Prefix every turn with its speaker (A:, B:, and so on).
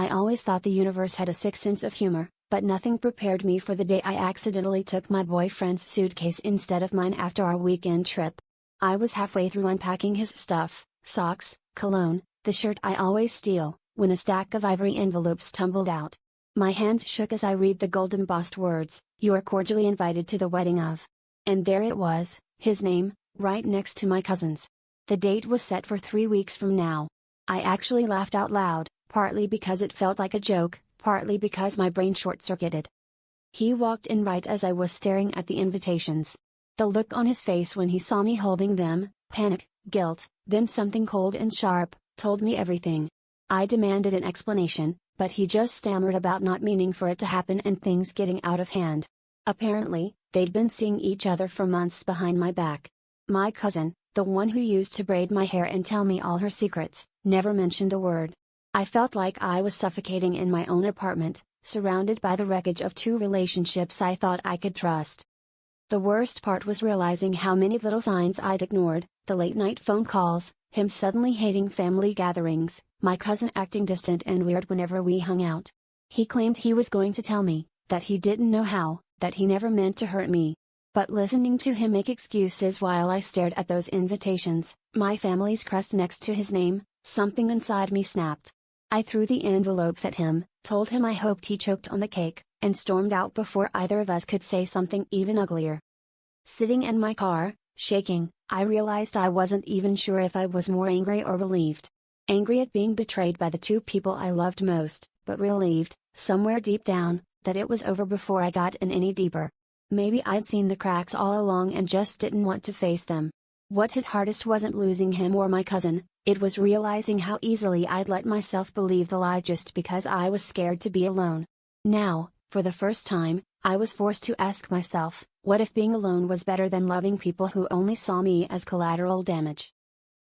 A: I always thought the universe had a sick sense of humor, but nothing prepared me for the day I accidentally took my boyfriend's suitcase instead of mine after our weekend trip. I was halfway through unpacking his stuff, socks, cologne, the shirt I always steal, when a stack of ivory envelopes tumbled out. My hands shook as I read the gold embossed words, "You are cordially invited to the wedding of." And there it was, his name, right next to my cousin's. The date was set for 3 weeks from now. I actually laughed out loud, partly because it felt like a joke, partly because my brain short-circuited. He walked in right as I was staring at the invitations. The look on his face when he saw me holding them, panic, guilt, then something cold and sharp, told me everything. I demanded an explanation, but he just stammered about not meaning for it to happen and things getting out of hand. Apparently, they'd been seeing each other for months behind my back. My cousin, the one who used to braid my hair and tell me all her secrets, never mentioned a word. I felt like I was suffocating in my own apartment, surrounded by the wreckage of 2 relationships I thought I could trust. The worst part was realizing how many little signs I'd ignored, the late-night phone calls, him suddenly hating family gatherings, my cousin acting distant and weird whenever we hung out. He claimed he was going to tell me, that he didn't know how, that he never meant to hurt me. But listening to him make excuses while I stared at those invitations, my family's crest next to his name, something inside me snapped. I threw the envelopes at him, told him I hoped he choked on the cake, and stormed out before either of us could say something even uglier. Sitting in my car, shaking, I realized I wasn't even sure if I was more angry or relieved. Angry at being betrayed by the 2 people I loved most, but relieved, somewhere deep down, that it was over before I got in any deeper. Maybe I'd seen the cracks all along and just didn't want to face them. What hit hardest wasn't losing him or my cousin, it was realizing how easily I'd let myself believe the lie just because I was scared to be alone. Now, for the first time, I was forced to ask myself, what if being alone was better than loving people who only saw me as collateral damage?